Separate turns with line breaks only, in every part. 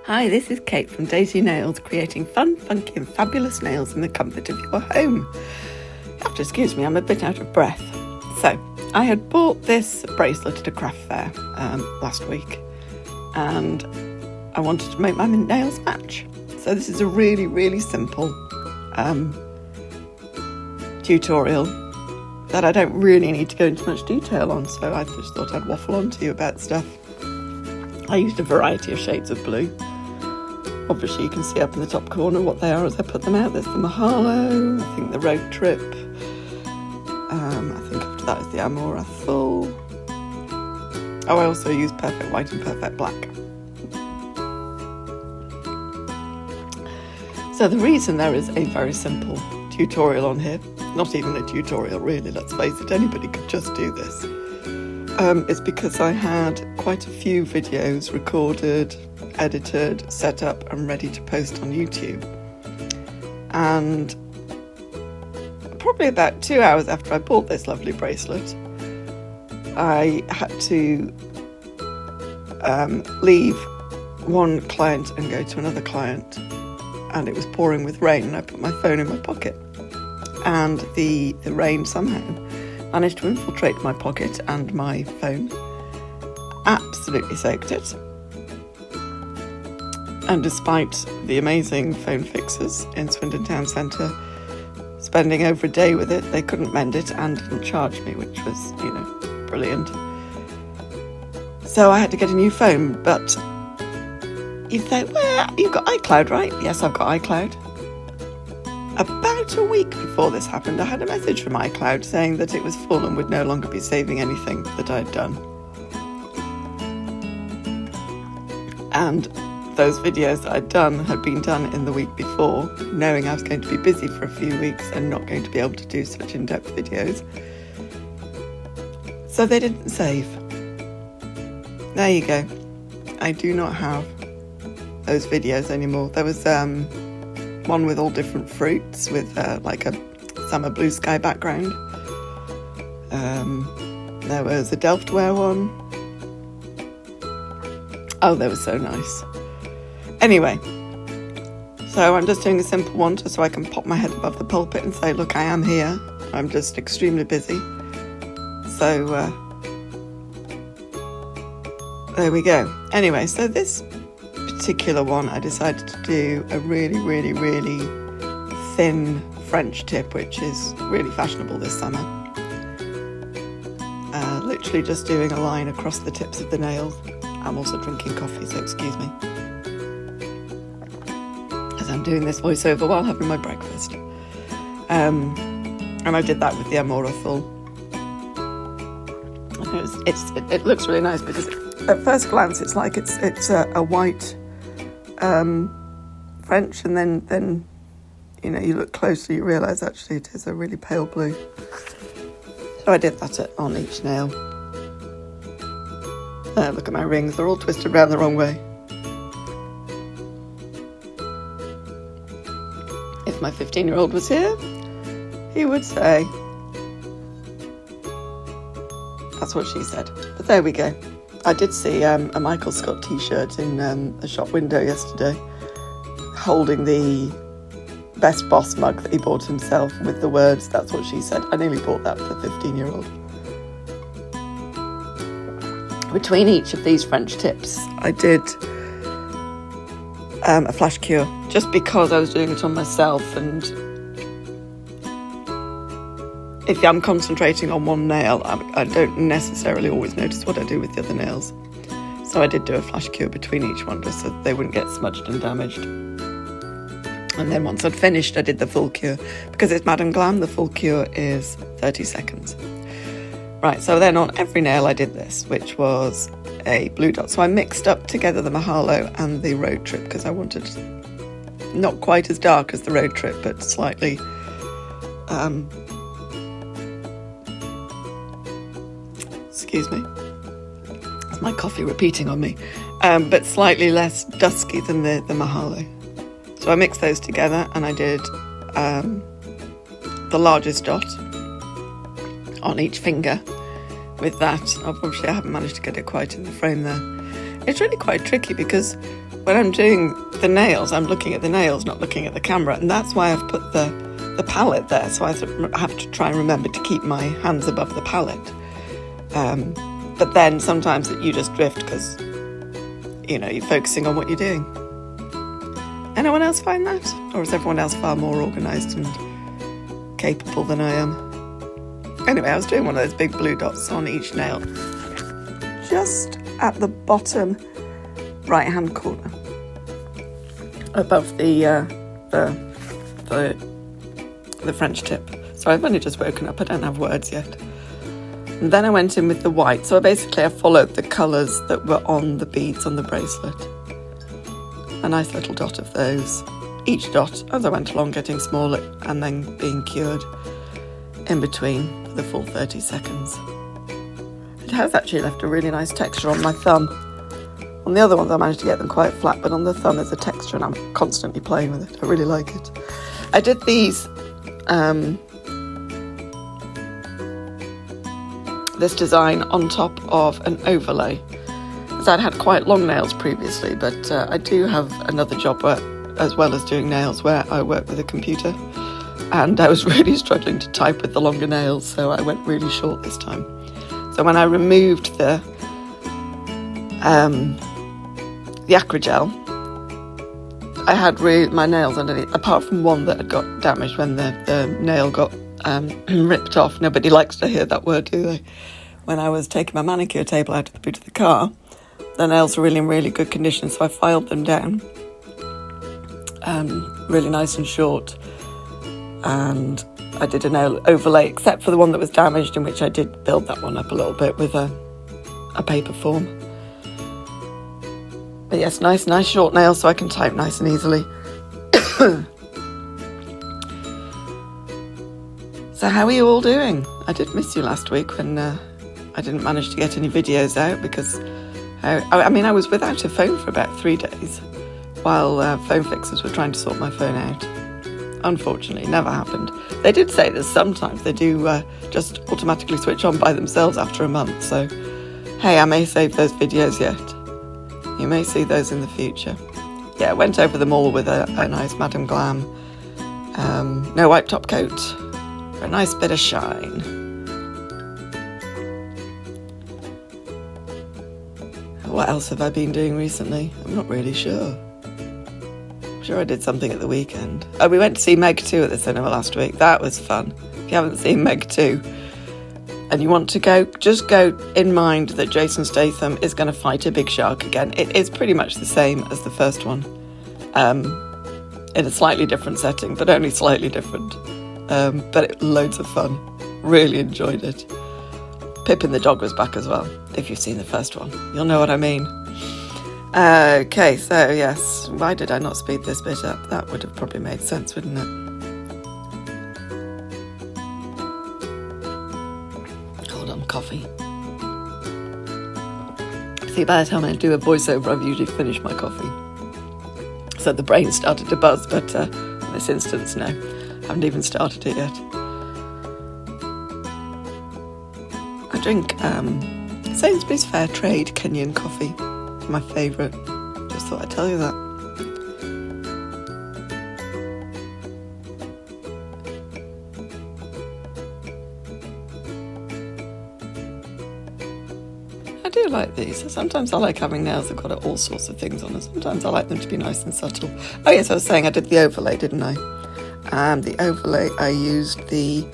Hi, this is Kate from Daisy Nails, creating fun, funky and fabulous nails in the comfort of your home. You have to excuse me, I'm a bit out of breath. So, I had bought this bracelet at a craft fair last week and I wanted to make my nails match. So this is a really, really simple tutorial that I don't really need to go into much detail on, so I just thought I'd waffle on to you about stuff. I used a variety of shades of blue. Obviously you can see up in the top corner what they are as I put them out. There's the Muhalo, I think the Road Trip, I think after that is the Amor Azul. Oh, I also use Perfect White and Perfect Black. So the reason there is a very simple tutorial on here, not even a tutorial really, let's face it, anybody could just do this, is because I had quite a few videos recorded, edited, set up and ready to post on YouTube. And probably about 2 hours after I bought this lovely bracelet, I had to leave one client and go to another client, and it was pouring with rain and I put my phone in my pocket, and the rain somehow managed to infiltrate my pocket and my phone, absolutely soaked it. And despite the amazing phone fixers in Swindon Town Centre spending over a day with it, they couldn't mend it and didn't charge me, which was, brilliant. So I had to get a new phone, but you say, well, you've got iCloud, right? Yes, I've got iCloud. About a week before this happened, I had a message from iCloud saying that it was full and would no longer be saving anything that I'd done. And those videos that I'd done had been done in the week before, knowing I was going to be busy for a few weeks and not going to be able to do such in-depth videos. So they didn't save. There you go. I do not have those videos anymore. There was one with all different fruits with like a summer blue sky background. There was a Delftware one. Oh, they were so nice. Anyway, so I'm just doing a simple one just so I can pop my head above the pulpit and say, look, I am here. I'm just extremely busy. So there we go. Anyway, so this particular one I decided to do a really, really, really thin French tip, which is really fashionable this summer. Literally just doing a line across the tips of the nails. I'm also drinking coffee, so excuse me, as I'm doing this voiceover while having my breakfast. And I did that with the Amor Azul. It looks really nice because at first glance it's like it's a white French, and then you look closely, you realise actually it is a really pale blue. So I did that on each nail. Look at my rings, they're all twisted around the wrong way. If my 15-year-old was here, he would say, that's what she said. But there we go. I did see a Michael Scott t-shirt in the shop window yesterday, holding the Best Boss mug that he bought himself with the words, that's what she said. I nearly bought that for the 15-year-old. Between each of these French tips, I did a flash cure, just because I was doing it on myself, and if I'm concentrating on one nail, I don't necessarily always notice what I do with the other nails. So I did do a flash cure between each one just so they wouldn't get smudged and damaged. And then once I'd finished, I did the full cure. Because it's Madame Glam, the full cure is 30 seconds. Right, so then on every nail I did this, which was a blue dot. So I mixed up together the Muhalo and the Road Trip because I wanted not quite as dark as the Road Trip, but slightly excuse me, it's my coffee repeating on me, but slightly less dusky than the Muhalo. So I mixed those together and I did the largest dot on each finger with that. Obviously I haven't managed to get it quite in the frame there. It's really quite tricky because when I'm doing the nails, I'm looking at the nails, not looking at the camera, and that's why I've put the palette there, so I have to try and remember to keep my hands above the palette. But then sometimes you just drift because, you're focusing on what you're doing. Anyone else find that? Or is everyone else far more organised and capable than I am? Anyway, I was doing one of those big blue dots on each nail, just at the bottom right-hand corner, above the French tip. So I've only just woken up, I don't have words yet. And then I went in with the white. So I followed the colours that were on the beads on the bracelet. A nice little dot of those. Each dot, as I went along, getting smaller and then being cured in between for the full 30 seconds. It has actually left a really nice texture on my thumb. On the other ones I managed to get them quite flat, but on the thumb there's a texture and I'm constantly playing with it. I really like it. I did these, this design on top of an overlay. So I'd had quite long nails previously, but I do have another job where, as well as doing nails, where I work with a computer, and I was really struggling to type with the longer nails, so I went really short this time. So when I removed the acrygel, I had my nails underneath, apart from one that had got damaged when the nail got ripped off. Nobody likes to hear that word, do they? When I was taking my manicure table out of the boot of the car, the nails were really in really good condition, so I filed them down, really nice and short, and I did a nail overlay, except for the one that was damaged, in which I did build that one up a little bit with a paper form. But yes, nice short nails, so I can type nice and easily. So how are you all doing? I did miss you last week when I didn't manage to get any videos out because I was without a phone for about 3 days while phone fixers were trying to sort my phone out. Unfortunately, never happened. They did say that sometimes they do just automatically switch on by themselves after a month, so hey, I may save those videos yet. You may see those in the future. Yeah, I went over them all with a nice Madame Glam no wipe top coat for a nice bit of shine. What else have I been doing recently? I'm not really sure. I'm sure I did something at the weekend. Oh, we went to see Meg 2 at the cinema last week. That was fun. If you haven't seen Meg 2 and you want to go, just go in mind that Jason Statham is going to fight a big shark again. It is pretty much the same as the first one, in a slightly different setting, but only slightly different. But loads of fun. Really enjoyed it. Pippin the dog was back as well. If you've seen the first one, you'll know what I mean. Okay, so yes, why did I not speed this bit up? That would have probably made sense, wouldn't it? Hold on, coffee. See, by the time I do a voiceover, I've usually finished my coffee. So the brain started to buzz, but in this instance, no. I haven't even started it yet. I drink Sainsbury's Fair Trade Kenyan coffee. It's my favourite. Just thought I'd tell you that. I do like these. Sometimes I like having nails that got all sorts of things on them. Sometimes I like them to be nice and subtle. Oh yes, I was saying I did the overlay, didn't I? The overlay, I used the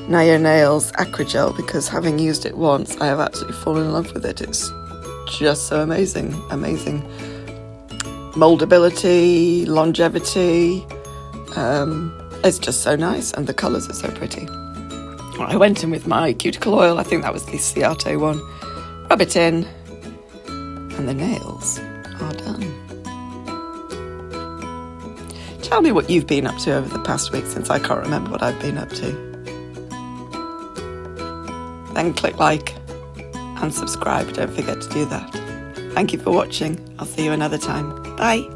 Nayo Nails Acrygel because having used it once, I have absolutely fallen in love with it. It's just so amazing. Moldability, longevity, it's just so nice, and the colours are so pretty. I went in with my cuticle oil, I think that was the Ciate one. Rub it in, and the nails are done. Tell me what you've been up to over the past week, since I can't remember what I've been up to. Then click like and subscribe, don't forget to do that. Thank you for watching. I'll see you another time. Bye.